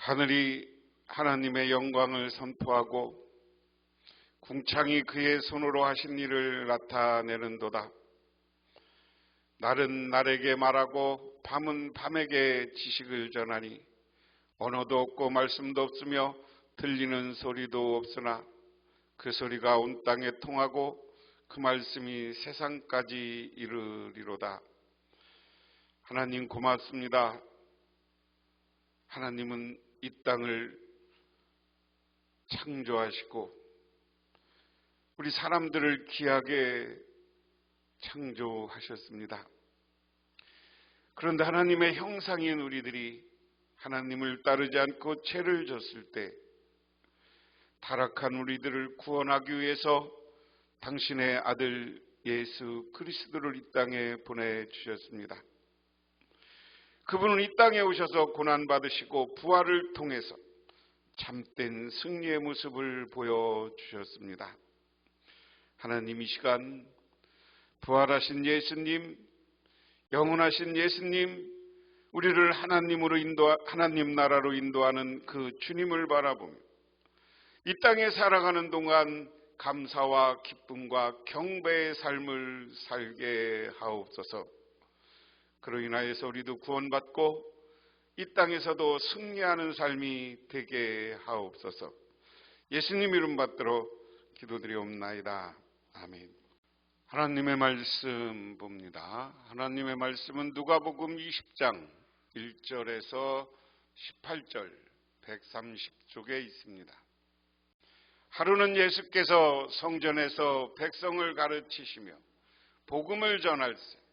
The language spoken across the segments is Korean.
하늘이 하나님의 영광을 선포하고 궁창이 그의 손으로 하신 일을 나타내는도다. 날은 날에게 말하고 밤은 밤에게 지식을 전하니 언어도 없고 말씀도 없으며 들리는 소리도 없으나 그 소리가 온 땅에 통하고 그 말씀이 세상까지 이르리로다. 하나님 고맙습니다. 하나님은 이 땅을 창조하시고 우리 사람들을 귀하게 창조하셨습니다. 그런데 하나님의 형상인 우리들이 하나님을 따르지 않고 죄를 졌을 때 타락한 우리들을 구원하기 위해서 당신의 아들 예수 그리스도를 이 땅에 보내주셨습니다. 그분은 이 땅에 오셔서 고난받으시고 부활을 통해서 참된 승리의 모습을 보여주셨습니다. 하나님 이 시간 부활하신 예수님, 영원하신 예수님, 우리를 하나님 나라로 인도하는 그 주님을 바라보며 이 땅에 살아가는 동안 감사와 기쁨과 경배의 삶을 살게 하옵소서. 그로 인하여서 우리도 구원받고 이 땅에서도 승리하는 삶이 되게 하옵소서. 예수님 이름 받들어 기도드리옵나이다. 아멘. 하나님의 말씀 봅니다. 하나님의 말씀은 누가복음 20장 1절에서 18절 130쪽에 있습니다. 하루는 예수께서 성전에서 백성을 가르치시며 복음을 전할세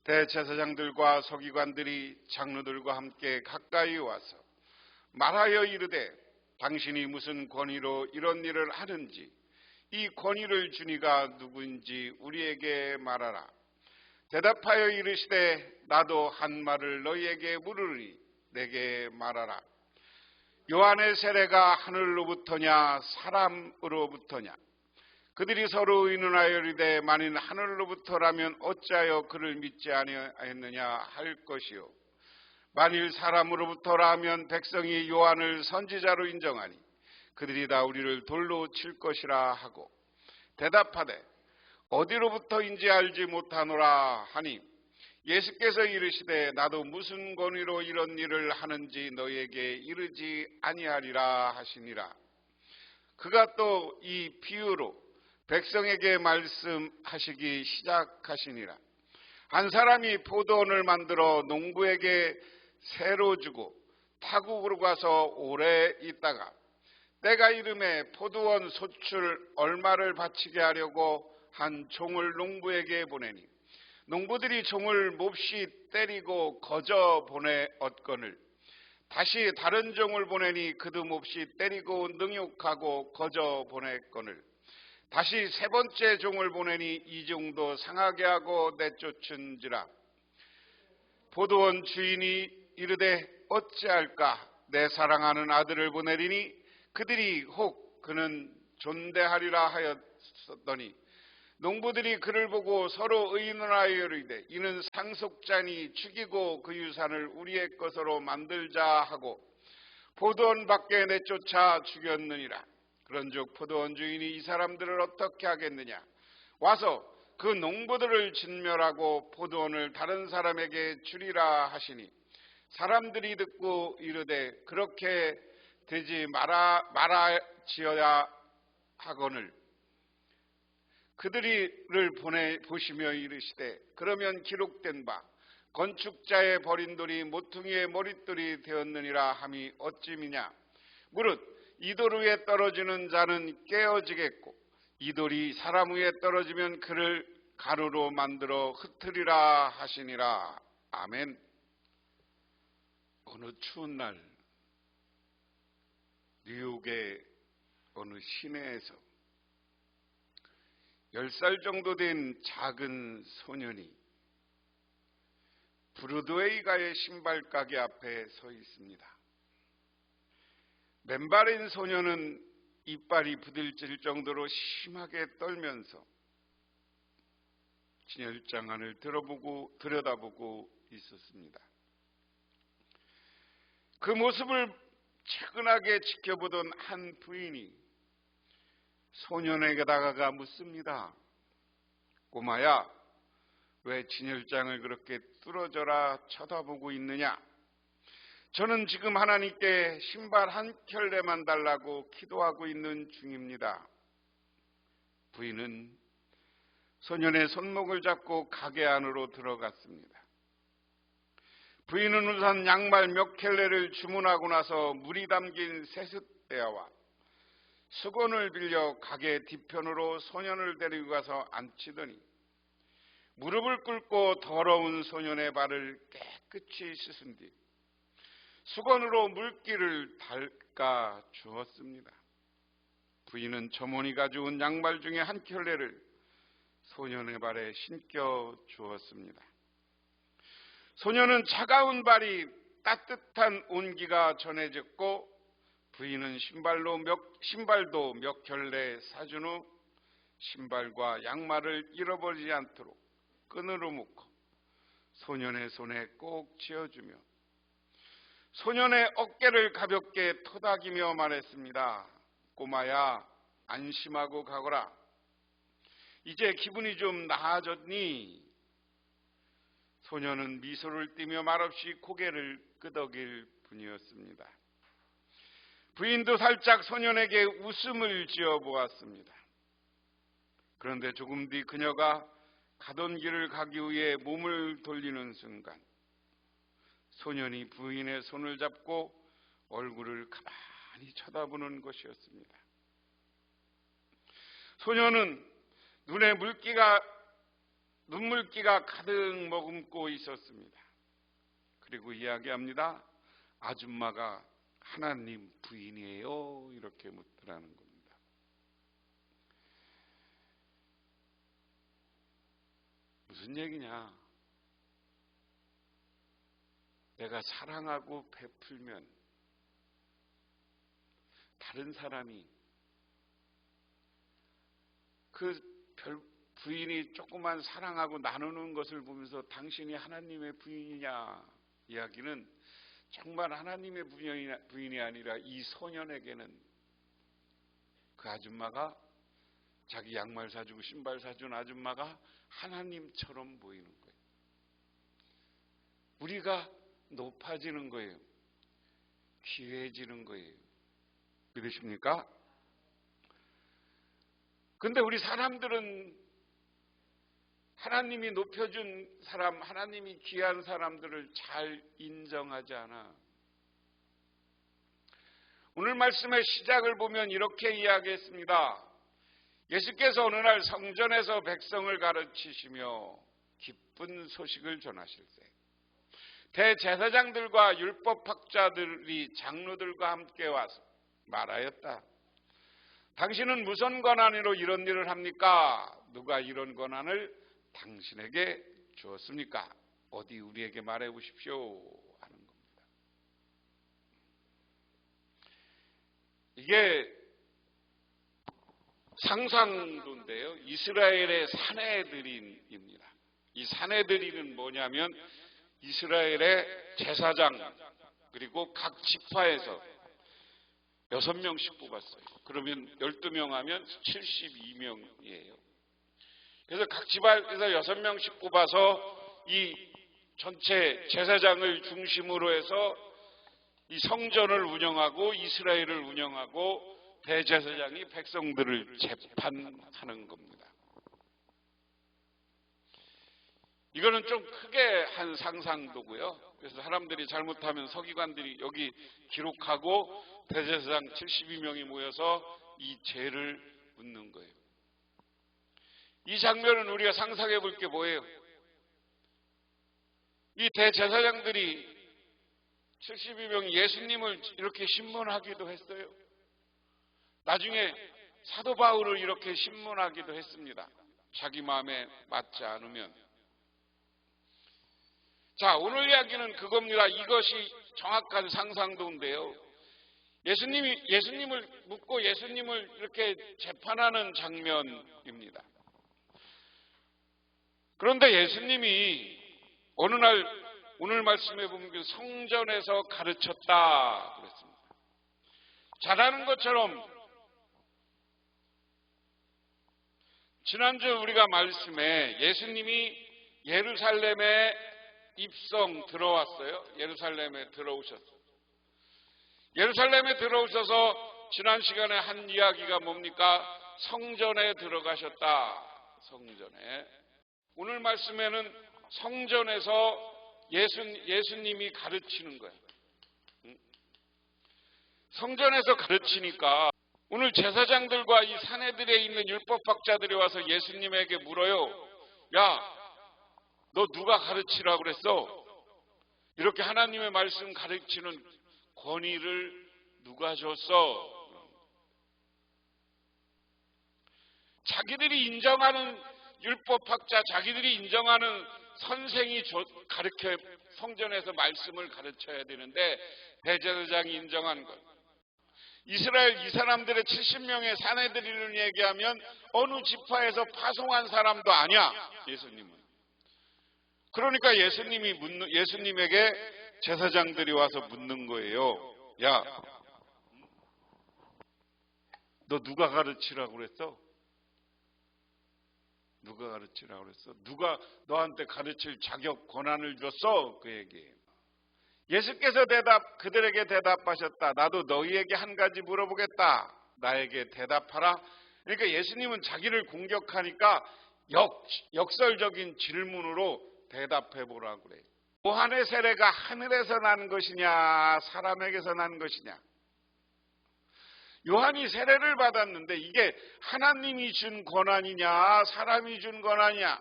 대제사장들과 서기관들이 장로들과 함께 가까이 와서 말하여 이르되 당신이 무슨 권위로 이런 일을 하는지 이 권위를 주니가 누구인지 우리에게 말하라. 대답하여 이르시되 나도 한 말을 너희에게 물으리. 내게 말하라. 요한의 세례가 하늘로부터냐 사람으로부터냐? 그들이 서로 의논하여 이르되 만일 하늘로부터라면 어찌하여 그를 믿지 아니하였느냐 할 것이요 만일 사람으로부터라면 백성이 요한을 선지자로 인정하니 그들이 다 우리를 돌로 칠 것이라 하고 대답하되 어디로부터인지 알지 못하노라 하니 예수께서 이르시되 나도 무슨 권위로 이런 일을 하는지 너희에게 이르지 아니하리라 하시니라. 그가 또 이 비유로 백성에게 말씀하시기 시작하시니라. 한 사람이 포도원을 만들어 농부에게 새로 주고 타국으로 가서 오래 있다가 때가 이름에 포도원 소출 얼마를 바치게 하려고 한 종을 농부에게 보내니 농부들이 종을 몹시 때리고 거저 보내었거늘 다시 다른 종을 보내니 그도 몹시 때리고 능욕하고 거저 보냈거늘 다시 세 번째 종을 보내니 이 종도 상하게 하고 내쫓은지라. 포도원 주인이 이르되 어찌할까 내 사랑하는 아들을 보내리니 그들이 혹 그는 존대하리라 하였더니 농부들이 그를 보고 서로 의논하여 이르되 이는 상속자니 죽이고 그 유산을 우리의 것으로 만들자 하고 포도원 밖에 내쫓아 죽였느니라. 그런즉 포도원 주인이 이 사람들을 어떻게 하겠느냐? 와서 그 농부들을 진멸하고 포도원을 다른 사람에게 주리라 하시니 사람들이 듣고 이르되 그렇게 되지 말아지어야 하거늘 그들이를 보시며 이르시되 그러면 기록된 바 건축자의 버린 돌이 모퉁이의 머릿돌이 되었느니라 함이 어찌미냐? 무릇 이 돌 위에 떨어지는 자는 깨어지겠고 이 돌이 사람 위에 떨어지면 그를 가루로 만들어 흩으리라 하시니라. 아멘. 어느 추운 날 뉴욕의 어느 시내에서 10살 정도 된 작은 소년이 브로드웨이가의 신발 가게 앞에 서 있습니다. 맨발인 소년은 이빨이 부들질 정도로 심하게 떨면서 진열장 안을 들여다보고 있었습니다. 그 모습을 측은하게 지켜보던 한 부인이 소년에게 다가가 묻습니다. 꼬마야, 왜 진열장을 그렇게 뚫어져라 쳐다보고 있느냐? 저는 지금 하나님께 신발 한 켤레만 달라고 기도하고 있는 중입니다. 부인은 소년의 손목을 잡고 가게 안으로 들어갔습니다. 부인은 우선 양말 몇 켤레를 주문하고 나서 물이 담긴 세숫대야와 수건을 빌려 가게 뒤편으로 소년을 데리고 가서 앉히더니 무릎을 꿇고 더러운 소년의 발을 깨끗이 씻은 뒤 수건으로 물기를 닦아 주었습니다. 부인은 점원이 가져온 양말 중에 한 켤레를 소년의 발에 신겨 주었습니다. 소년은 차가운 발이 따뜻한 온기가 전해졌고 부인은 신발도 몇 켤레 사준 후 신발과 양말을 잃어버리지 않도록 끈으로 묶어 소년의 손에 꼭 쥐어주며 소년의 어깨를 가볍게 토닥이며 말했습니다. 꼬마야, 안심하고 가거라. 이제 기분이 좀 나아졌니? 소년은 미소를 띠며 말없이 고개를 끄덕일 뿐이었습니다. 부인도 살짝 소년에게 웃음을 지어 보았습니다. 그런데 조금 뒤 그녀가 가던 길을 가기 위해 몸을 돌리는 순간 소년이 부인의 손을 잡고 얼굴을 가만히 쳐다보는 것이었습니다. 소년은 눈에 눈물기가 가득 머금고 있었습니다. 그리고 이야기합니다. 아줌마가 하나님 부인이에요? 이렇게 묻더라는 겁니다. 무슨 얘기냐? 내가 사랑하고 베풀면 다른 사람이 부인이 조그만 사랑하고 나누는 것을 보면서 당신이 하나님의 부인이냐 이야기는 정말 하나님의 부인이 아니라 이 소년에게는 그 아줌마가 자기 양말 사주고 신발 사준 아줌마가 하나님처럼 보이는 거예요. 우리가 높아지는 거예요. 귀해지는 거예요. 믿으십니까? 근데 우리 사람들은 하나님이 높여준 사람, 하나님이 귀한 사람들을 잘 인정하지 않아. 오늘 말씀의 시작을 보면 이렇게 이야기했습니다. 예수께서 어느 날 성전에서 백성을 가르치시며 기쁜 소식을 전하실세 대제사장들과 율법학자들이 장로들과 함께 와서 말하였다. 당신은 무슨 권한으로 이런 일을 합니까? 누가 이런 권한을 당신에게 주었습니까? 어디 우리에게 말해 보십시오 하는 겁니다. 이게 상상도인데요. 이스라엘의 사내들인입니다. 이 사내들인은 뭐냐면 이스라엘의 제사장 그리고 각 지파에서 6명씩 뽑았어요. 그러면 12명 하면 72명이에요. 그래서 각 지파에서 6명씩 뽑아서 이 전체 제사장을 중심으로 해서 이 성전을 운영하고 이스라엘을 운영하고 대제사장이 백성들을 재판하는 겁니다. 이거는 좀 크게 한 상상도고요. 그래서 사람들이 잘못하면 서기관들이 여기 기록하고 대제사장 72명이 모여서 이 죄를 묻는 거예요. 이 장면은 우리가 상상해 볼 게 뭐예요? 이 대제사장들이 72명이 예수님을 이렇게 신문하기도 했어요. 나중에 사도 바울을 이렇게 신문하기도 했습니다. 자기 마음에 맞지 않으면. 자, 오늘 이야기는 그겁니다. 이것이 정확한 상상도인데요. 예수님을 묻고 예수님을 이렇게 재판하는 장면입니다. 그런데 예수님이 어느 날 오늘 말씀해 보면 성전에서 가르쳤다 그랬습니다. 잘하는 것처럼 지난주 우리가 말씀에 예수님이 예루살렘에 입성 들어왔어요. 예루살렘에 들어오셨어요. 예루살렘에 들어오셔서 지난 시간에 한 이야기가 뭡니까? 성전에 들어가셨다. 성전에. 오늘 말씀에는 성전에서 예수님이 가르치는 거예요. 성전에서 가르치니까 오늘 제사장들과 이 사내들에 있는 율법학자들이 와서 예수님에게 물어요. 야, 너 누가 가르치라고 그랬어? 이렇게 하나님의 말씀 가르치는 권위를 누가 줬어? 자기들이 인정하는 율법학자, 자기들이 인정하는 선생이 가르쳐 성전에서 말씀을 가르쳐야 되는데 대제사장이 인정한 것. 이스라엘 이 사람들의 70명의 사내들을 얘기하면 어느 지파에서 파송한 사람도 아니야. 예수님은. 그러니까 예수님에게 제사장들이 와서 묻는 거예요. 야, 너 누가 가르치라고 그랬어? 누가 가르치라고 그랬어? 누가 너한테 가르칠 자격, 권한을 줬어? 그 얘기예요. 예수께서 그들에게 대답하셨다. 나도 너희에게 한 가지 물어보겠다. 나에게 대답하라. 그러니까 예수님은 자기를 공격하니까 역설적인 질문으로 대답해 보라고 그래요. 요한의 세례가 하늘에서 난 것이냐, 사람에게서 난 것이냐? 요한이 세례를 받았는데 이게 하나님이 준 권한이냐, 사람이 준 권한이냐?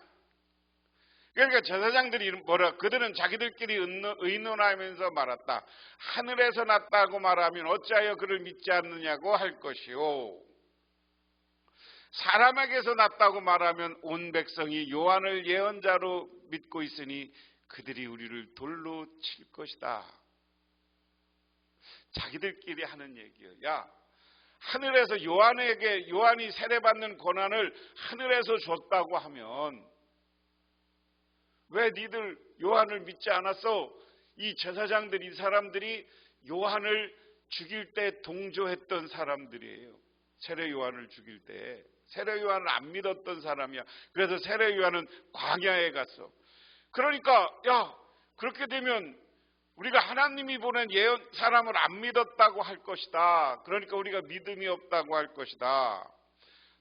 그러니까 제사장들이 그들은 자기들끼리 의논하면서 말했다. 하늘에서 났다고 말하면 어찌하여 그를 믿지 않느냐고 할 것이요. 사람에게서 났다고 말하면 온 백성이 요한을 예언자로 믿고 있으니 그들이 우리를 돌로 칠 것이다. 자기들끼리 하는 얘기예요. 야, 하늘에서 요한이 세례받는 권한을 하늘에서 줬다고 하면 왜 니들 요한을 믿지 않았어? 이 제사장들, 이 사람들이 요한을 죽일 때 동조했던 사람들이에요. 세례 요한을 죽일 때. 세례 요한을 안 믿었던 사람이야. 그래서 세례 요한은 광야에 갔어. 그러니까 야, 그렇게 되면 우리가 하나님이 보낸 예언 사람을 안 믿었다고 할 것이다. 그러니까 우리가 믿음이 없다고 할 것이다.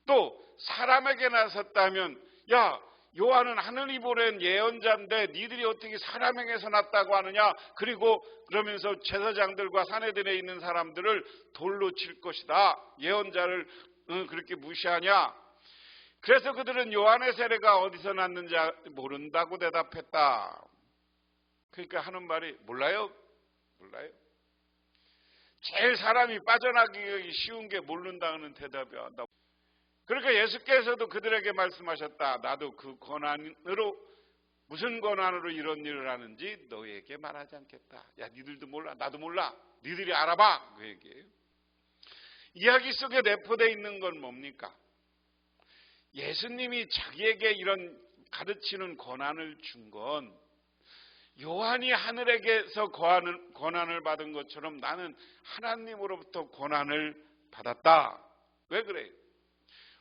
또 사람에게 나섰다면 야, 요한은 하늘이 보낸 예언자인데 니들이 어떻게 사람에게서 났다고 하느냐? 그리고 그러면서 제사장들과 사내들에 있는 사람들을 돌로 칠 것이다. 예언자를 그렇게 무시하냐? 그래서 그들은 요한의 세례가 어디서 났는지 모른다고 대답했다. 그러니까 하는 말이 몰라요? 제일 사람이 빠져나가기 쉬운 게 모른다는 대답이야. 그러니까 예수께서도 그들에게 말씀하셨다. 나도 그 권한으로, 무슨 권한으로 이런 일을 하는지 너희에게 말하지 않겠다. 야, 니들도 몰라, 나도 몰라. 니들이 알아봐. 그 얘기예요. 이야기 속에 내포되어 있는 건 뭡니까? 예수님이 자기에게 이런 가르치는 권한을 준 건 요한이 하늘에게서 권한을 받은 것처럼 나는 하나님으로부터 권한을 받았다. 왜 그래요?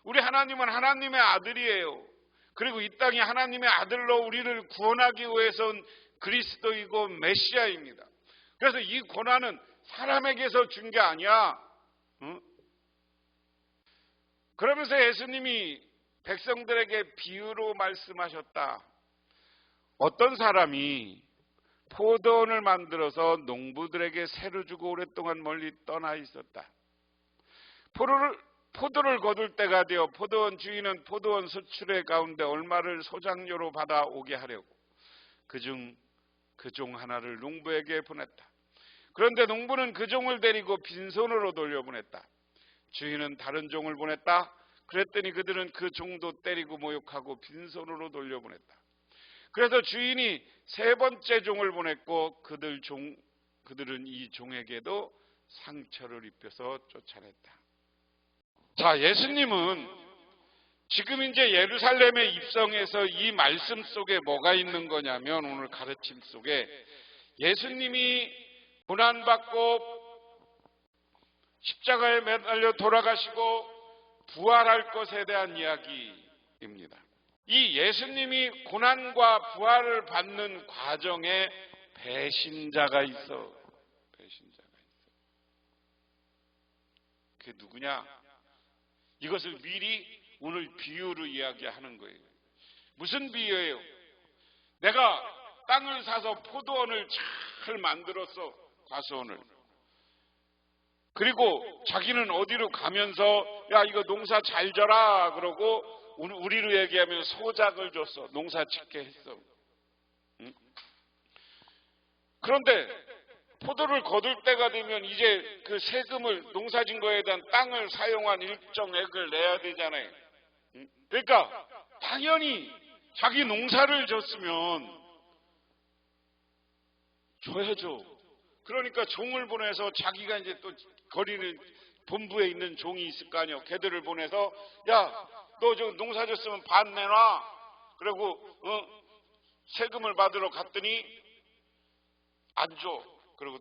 우리 하나님은 하나님의 아들이에요. 그리고 이 땅에 하나님의 아들로 우리를 구원하기 위해서 온 그리스도이고 메시아입니다. 그래서 이 권한은 사람에게서 준 게 아니야. 그러면서 예수님이 백성들에게 비유로 말씀하셨다. 어떤 사람이 포도원을 만들어서 농부들에게 새로 주고 오랫동안 멀리 떠나 있었다. 포도를 거둘 때가 되어 포도원 주인은 포도원 수출의 가운데 얼마를 소장료로 받아오게 하려고 그 종 하나를 농부에게 보냈다. 그런데 농부는 그 종을 데리고 빈손으로 돌려보냈다. 주인은 다른 종을 보냈다. 그랬더니 그들은 그 종도 때리고 모욕하고 빈손으로 돌려보냈다. 그래서 주인이 세 번째 종을 보냈고 그들은 이 종에게도 상처를 입혀서 쫓아냈다. 자, 예수님은 지금 이제 예루살렘에 입성해서 이 말씀 속에 뭐가 있는 거냐면 오늘 가르침 속에 예수님이 고난받고 십자가에 매달려 돌아가시고 부활할 것에 대한 이야기입니다. 이 예수님이 고난과 부활을 받는 과정에 배신자가 있어. 배신자가 있어. 그게 누구냐? 이것을 미리 오늘 비유로 이야기하는 거예요. 무슨 비유예요? 내가 땅을 사서 포도원을 잘 만들었어. 과수원을. 그리고 자기는 어디로 가면서 야 이거 농사 잘 져라 그러고 우리로 얘기하면 소작을 줬어. 농사 짓게 했어. 응? 그런데 포도를 거둘 때가 되면 이제 그 세금을 농사진 거에 대한 땅을 사용한 일정액을 내야 되잖아요. 응? 그러니까 당연히 자기 농사를 졌으면 줘야죠. 그러니까 종을 보내서 자기가 이제 또 거리는 본부에 있는 종이 있을 거 아니에요. 걔들을 보내서 야, 너 저 농사 졌으면 반 내놔. 그리고 세금을 받으러 갔더니 안 줘. 그리고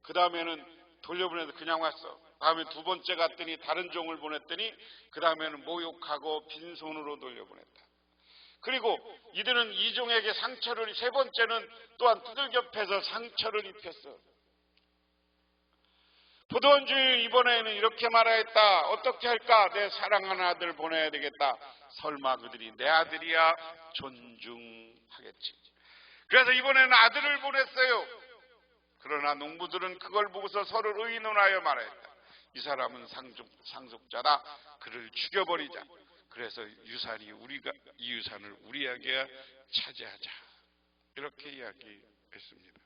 그 다음에는 돌려보내서 그냥 왔어. 다음에 두 번째 갔더니 다른 종을 보냈더니 그 다음에는 모욕하고 빈손으로 돌려보냈다. 그리고 이들은 이 종에게 상처를, 세 번째는 또한 두들겨 패서 상처를 입혔어. 포도원 주인 이번에는 이렇게 말하였다. 어떻게 할까? 내 사랑하는 아들 보내야 되겠다. 설마 그들이 내 아들이야? 존중하겠지. 그래서 이번에는 아들을 보냈어요. 그러나 농부들은 그걸 보고서 서로 의논하여 말했다. 이 사람은 상속자다. 그를 죽여버리자. 그래서 이 유산을 우리에게 차지하자. 이렇게 이야기했습니다.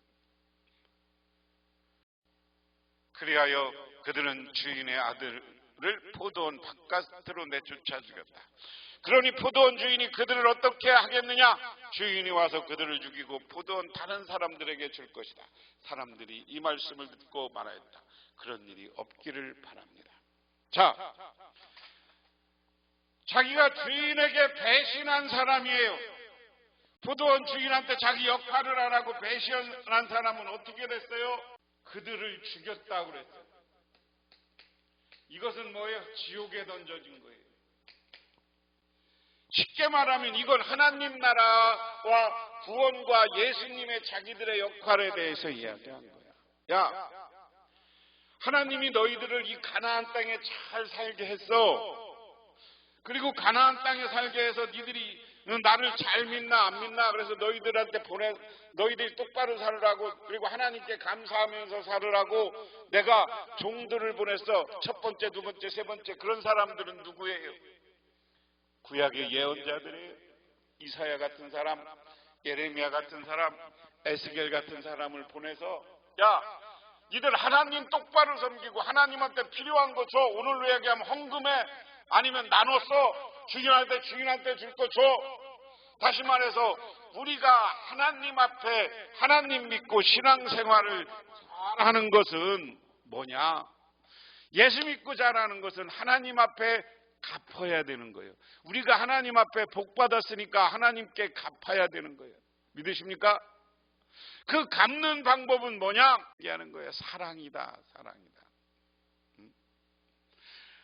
그리하여 그들은 주인의 아들을 포도원 바깥으로 내쫓아 죽였다. 그러니 포도원 주인이 그들을 어떻게 하겠느냐? 주인이 와서 그들을 죽이고 포도원 다른 사람들에게 줄 것이다. 사람들이 이 말씀을 듣고 말하였다. 그런 일이 없기를 바랍니다. 자, 자기가 주인에게 배신한 사람이에요. 포도원 주인한테 자기 역할을 안 하고 배신한 사람은 어떻게 됐어요? 그들을 죽였다고 그랬어요. 이것은 뭐예요? 지옥에 던져진 거예요. 쉽게 말하면 이건 하나님 나라와 구원과 예수님의 자기들의 역할에 대해서 이야기한 거야. 야, 하나님이 너희들을 이 가나안 땅에 잘 살게 했어. 그리고 가나안 땅에 살게 해서 니들이 나를 잘 믿나 안 믿나 그래서 너희들한테 너희들이 똑바로 살으라고, 그리고 하나님께 감사하면서 살으라고 내가 종들을 보냈어. 첫 번째, 두 번째, 세 번째. 그런 사람들은 누구예요? 구약의 예언자들이에요. 이사야 같은 사람, 예레미야 같은 사람, 에스겔 같은 사람을 보내서 야, 니들 하나님 똑바로 섬기고 하나님한테 필요한 거 줘. 오늘로 얘기하면 헌금해. 아니면 나눠서 주인한테 줄 거 줘. 다시 말해서 우리가 하나님 앞에 하나님 믿고 신앙생활을 잘하는 것은 뭐냐? 예수 믿고 잘하는 것은 하나님 앞에 갚아야 되는 거예요. 우리가 하나님 앞에 복 받았으니까 하나님께 갚아야 되는 거예요. 믿으십니까? 그 갚는 방법은 뭐냐? 얘기하는 거예요. 사랑이다. 사랑이다.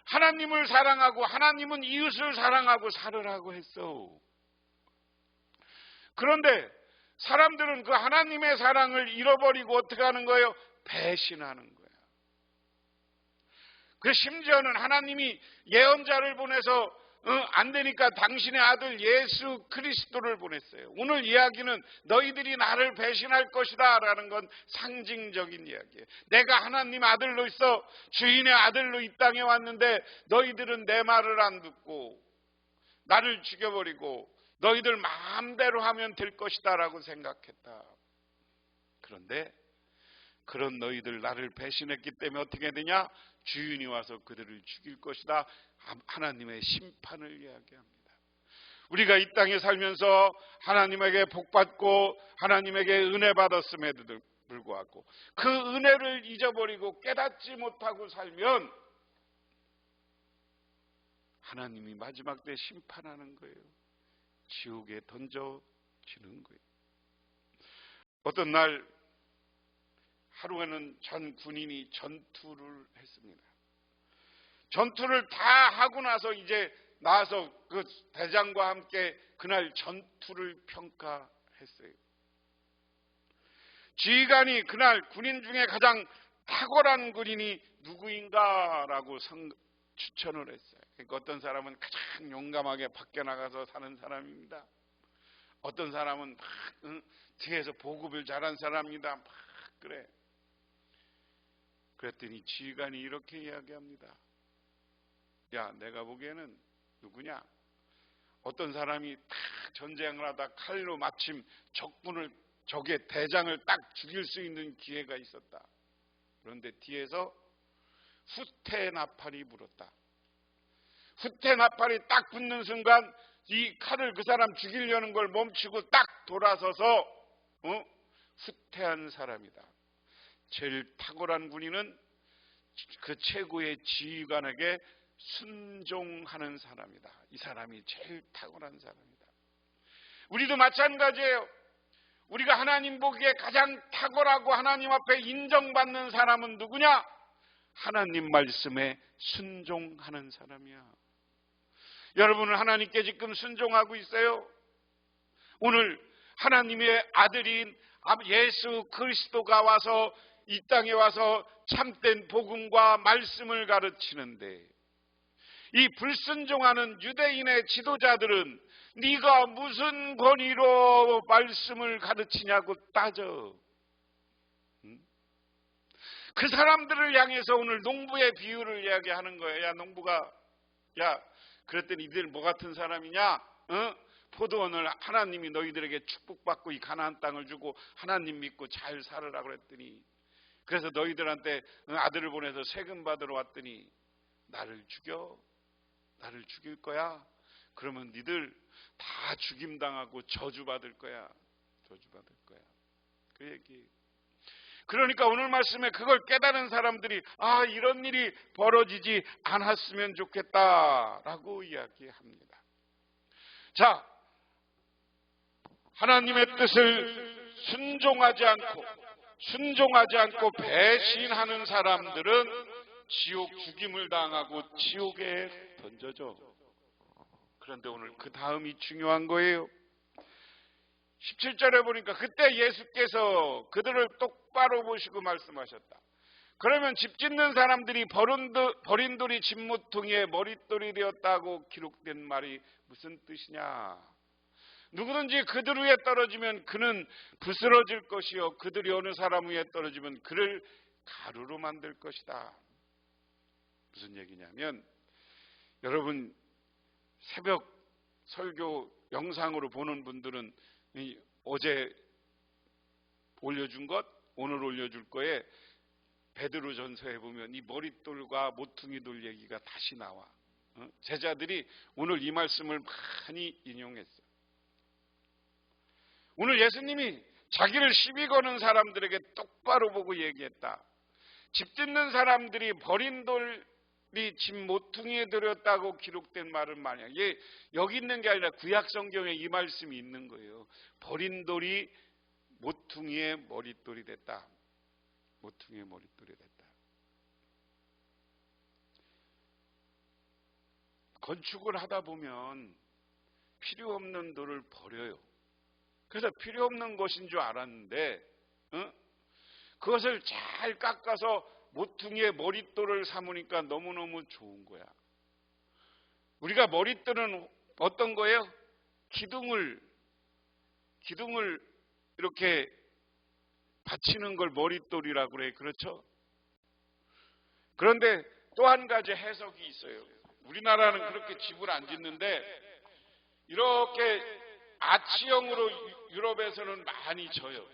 하나님을 사랑하고 하나님은 이웃을 사랑하고 살으라고 했어. 그런데 사람들은 그 하나님의 사랑을 잃어버리고 어떻게 하는 거예요? 배신하는 거예요. 그 심지어는 하나님이 예언자를 보내서 안 되니까 당신의 아들 예수 그리스도를 보냈어요. 오늘 이야기는 너희들이 나를 배신할 것이다 라는 건 상징적인 이야기예요. 내가 하나님 아들로 있어 주인의 아들로 이 땅에 왔는데 너희들은 내 말을 안 듣고 나를 죽여버리고 너희들 마음대로 하면 될 것이다 라고 생각했다. 그런데 그런 너희들 나를 배신했기 때문에 어떻게 되냐? 주인이 와서 그들을 죽일 것이다. 하나님의 심판을 이야기합니다. 우리가 이 땅에 살면서 하나님에게 복받고 하나님에게 은혜 받았음에도 불구하고 그 은혜를 잊어버리고 깨닫지 못하고 살면 하나님이 마지막 때 심판하는 거예요. 지옥에 던져지는 거예요. 어떤 날 하루에는 전 군인이 전투를 했습니다. 전투를 다 하고 나서 이제 나와서 그 대장과 함께 그날 전투를 평가했어요. 지휘관이 그날 군인 중에 가장 탁월한 군인이 누구인가라고 추천을 했어요. 그러니까 어떤 사람은 가장 용감하게 밖에 나가서 사는 사람입니다. 어떤 사람은 막 뒤에서 보급을 잘한 사람입니다. 막 그래. 그랬더니 지휘관이 이렇게 이야기합니다. 야, 내가 보기에는 누구냐? 어떤 사람이 딱 전쟁을 하다 칼로 마침 적의 대장을 딱 죽일 수 있는 기회가 있었다. 그런데 뒤에서 후퇴나팔이 불었다. 후퇴나팔이 딱 붙는 순간 이 칼을 그 사람 죽이려는 걸 멈추고 딱 돌아서서 후퇴한 사람이다. 제일 탁월한 군인은 그 최고의 지휘관에게 순종하는 사람이다. 이 사람이 제일 탁월한 사람이다. 우리도 마찬가지예요. 우리가 하나님 보기에 가장 탁월하고 하나님 앞에 인정받는 사람은 누구냐? 하나님 말씀에 순종하는 사람이야. 여러분은 하나님께 지금 순종하고 있어요? 오늘 하나님의 아들인 예수 그리스도가 와서 이 땅에 와서 참된 복음과 말씀을 가르치는데 이 불순종하는 유대인의 지도자들은 네가 무슨 권위로 말씀을 가르치냐고 따져. 그 사람들을 향해서 오늘 농부의 비유를 이야기하는 거예요. 야, 농부가 그랬더니 이들 뭐 같은 사람이냐? 포도원을 하나님이 너희들에게 축복받고 이 가나안 땅을 주고 하나님 믿고 잘 살으라 그랬더니 그래서 너희들한테 아들을 보내서 세금 받으러 왔더니 나를 죽일 거야. 그러면 니들 다 죽임당하고 저주받을 거야. 그 얘기. 그러니까 오늘 말씀에 그걸 깨달은 사람들이 이런 일이 벌어지지 않았으면 좋겠다라고 이야기합니다. 자, 하나님의 뜻을 순종하지 않고 배신하는 사람들은 지옥 죽임을 당하고 지옥에 던져져. 그런데 오늘 그 다음이 중요한 거예요. 17절에 보니까 그때 예수께서 그들을 똑바로 보시고 말씀하셨다. 그러면 집 짓는 사람들이 버린 돌이 집모퉁이에 머릿돌이 되었다고 기록된 말이 무슨 뜻이냐? 누구든지 그들 위에 떨어지면 그는 부스러질 것이요 그들이 어느 사람 위에 떨어지면 그를 가루로 만들 것이다. 무슨 얘기냐면 여러분 새벽 설교 영상으로 보는 분들은 어제 올려준 것 오늘 올려줄 거에 베드로전서에 보면 이 머릿돌과 모퉁이돌 얘기가 다시 나와. 제자들이 오늘 이 말씀을 많이 인용했어요. 오늘 예수님이 자기를 시비 거는 사람들에게 똑바로 보고 얘기했다. 집 짓는 사람들이 버린 돌이 집 모퉁이에 들였다고 기록된 말은 만약에 여기 있는 게 아니라 구약 성경에 이 말씀이 있는 거예요. 버린 돌이 모퉁이의 머릿돌이 됐다. 모퉁이의 머릿돌이 됐다. 건축을 하다 보면 필요 없는 돌을 버려요. 그래서 필요 없는 것인 줄 알았는데 그것을 잘 깎아서 모퉁이의 머릿돌을 삼으니까 너무너무 좋은 거야. 우리가 머릿돌은 어떤 거예요? 기둥을 이렇게 받치는 걸 머릿돌이라고 그래. 그렇죠? 그런데 또 한 가지 해석이 있어요. 우리나라는 그렇게 집을 안 짓는데 이렇게 아치형으로 유럽에서는 많이 져요.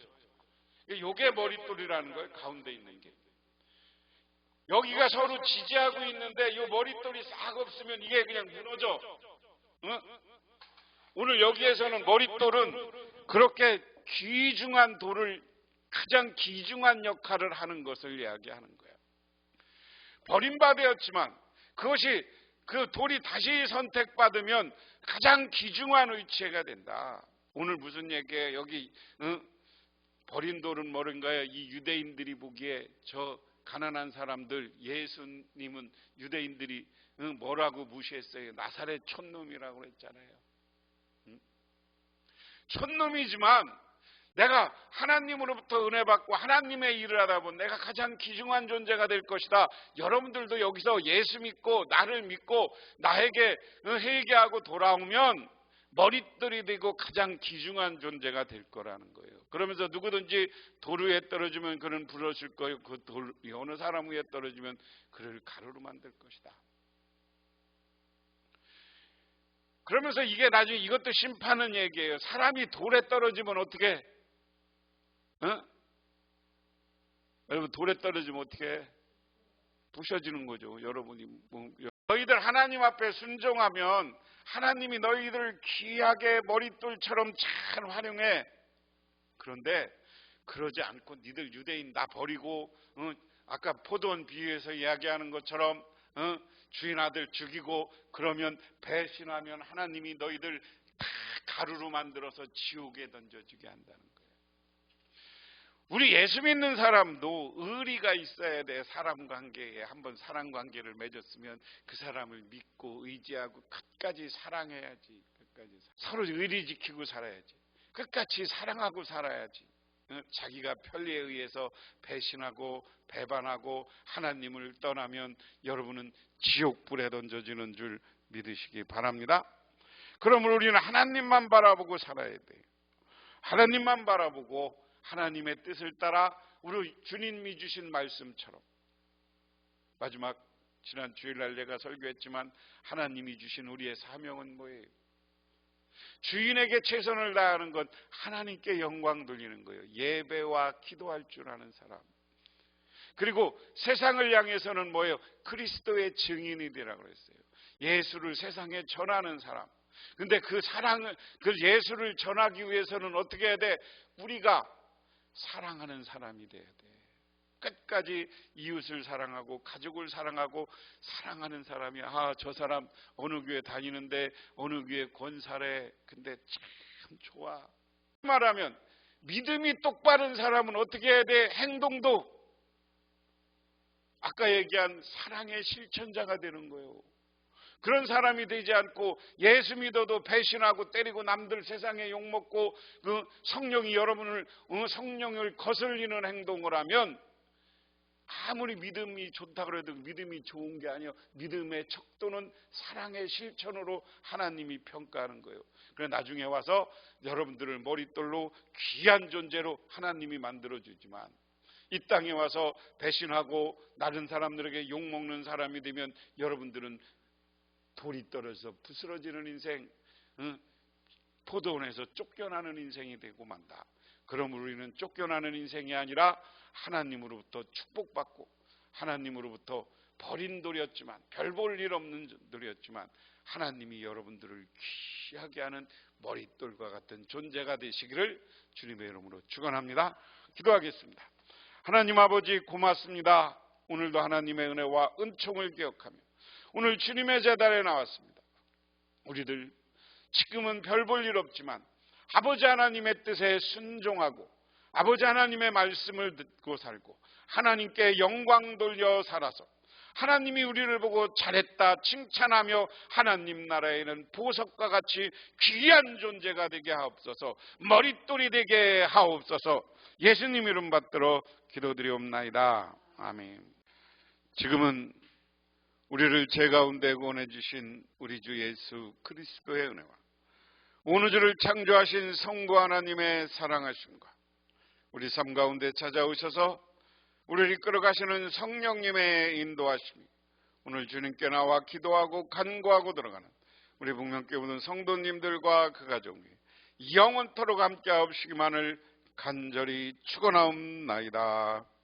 이게 머릿돌이라는 거예요. 가운데 있는 게. 여기가 서로 지지하고 있는데 이 머릿돌이 싹 없으면 이게 그냥 무너져. 오늘 여기에서는 머릿돌은 그렇게 귀중한 돌을 가장 귀중한 역할을 하는 것을 이야기하는 거예요. 버림받았지만 그것이 그 돌이 다시 선택받으면 가장 귀중한 위치가 된다. 오늘 무슨 얘기예요? 여기 버린 돌은 뭐인가요? 이 유대인들이 보기에 저 가난한 사람들, 예수님은 유대인들이 뭐라고 무시했어요? 나사렛 촌놈이라고 그랬잖아요. 촌놈이지만 내가 하나님으로부터 은혜 받고 하나님의 일을 하다 보면 내가 가장 귀중한 존재가 될 것이다. 여러분들도 여기서 예수 믿고 나를 믿고 나에게 회개하고 돌아오면 머릿돌이 되고 가장 귀중한 존재가 될 거라는 거예요. 그러면서 누구든지 돌 위에 떨어지면 그는 부러질 거예요. 그 돌 어느 사람 위에 떨어지면 그를 가루로 만들 것이다. 그러면서 이게 나중에 이것도 심판은 얘기예요. 사람이 돌에 떨어지면 어떻게? 여러분 돌에 떨어지면 어떻게? 부셔지는 거죠. 여러분이 너희들 하나님 앞에 순종하면 하나님이 너희들을 귀하게 머릿돌처럼 잘 활용해. 그런데 그러지 않고 니들 유대인 나 버리고 아까 포도원 비유에서 이야기하는 것처럼 주인 아들 죽이고 그러면 배신하면 하나님이 너희들 다 가루로 만들어서 지옥에 던져주게 한다는 거예요. 우리 예수 믿는 사람도 의리가 있어야 돼. 사람 관계에 한번 사랑 관계를 맺었으면 그 사람을 믿고 의지하고 끝까지 사랑해야지. 끝까지 서로 의리 지키고 살아야지. 끝까지 사랑하고 살아야지. 자기가 편리에 의해서 배신하고 배반하고 하나님을 떠나면 여러분은 지옥불에 던져지는 줄 믿으시기 바랍니다. 그러므로 우리는 하나님만 바라보고 살아야 돼요. 하나님만 바라보고 하나님의 뜻을 따라 우리 주님이 주신 말씀처럼 마지막 지난 주일날 내가 설교했지만 하나님이 주신 우리의 사명은 뭐예요? 주인에게 최선을 다하는 것, 하나님께 영광 돌리는 거예요. 예배와 기도할 줄 아는 사람. 그리고 세상을 향해서는 뭐예요? 그리스도의 증인이 되라고 그랬어요. 예수를 세상에 전하는 사람. 근데 그 사랑을, 그 예수를 전하기 위해서는 어떻게 해야 돼? 우리가 사랑하는 사람이 돼야 돼. 끝까지 이웃을 사랑하고 가족을 사랑하고 사랑하는 사람이 저 사람 어느 교회 다니는데 어느 교회 권사래. 근데 참 좋아. 말하면 믿음이 똑바른 사람은 어떻게 해야 돼? 행동도 아까 얘기한 사랑의 실천자가 되는 거예요. 그런 사람이 되지 않고 예수 믿어도 배신하고 때리고 남들 세상에 욕먹고 그 성령이 여러분을 성령을 거슬리는 행동을 하면 아무리 믿음이 좋다고 해도 믿음이 좋은 게 아니에요. 믿음의 척도는 사랑의 실천으로 하나님이 평가하는 거예요. 그래 나중에 와서 여러분들을 머릿돌로 귀한 존재로 하나님이 만들어주지만 이 땅에 와서 배신하고 다른 사람들에게 욕먹는 사람이 되면 여러분들은 돌이 떨어져서 부스러지는 인생, 포도원에서 쫓겨나는 인생이 되고 만다. 그럼 우리는 쫓겨나는 인생이 아니라 하나님으로부터 축복받고 하나님으로부터 버린 돌이었지만 별 볼 일 없는 돌이었지만 하나님이 여러분들을 귀하게 하는 머릿돌과 같은 존재가 되시기를 주님의 이름으로 축원합니다. 기도하겠습니다. 하나님 아버지 고맙습니다. 오늘도 하나님의 은혜와 은총을 기억하며 오늘 주님의 제단에 나왔습니다. 우리들 지금은 별 볼 일 없지만 아버지 하나님의 뜻에 순종하고 아버지 하나님의 말씀을 듣고 살고 하나님께 영광 돌려 살아서 하나님이 우리를 보고 잘했다 칭찬하며 하나님 나라에는 보석과 같이 귀한 존재가 되게 하옵소서. 머릿돌이 되게 하옵소서. 예수님 이름 받들어 기도드리옵나이다. 아멘. 지금은 우리를 죄 가운데 구원해 주신 우리 주 예수 그리스도의 은혜와 온 우주를 창조하신 성부 하나님의 사랑하심과 우리 삶 가운데 찾아오셔서 우리를 이끌어 가시는 성령님의 인도하심이 오늘 주님께 나와 기도하고 간구하고 들어가는 우리 북명교회 모든 성도님들과 그 가족이 영원토록 함께 하옵시기만을 간절히 축원하옵나이다.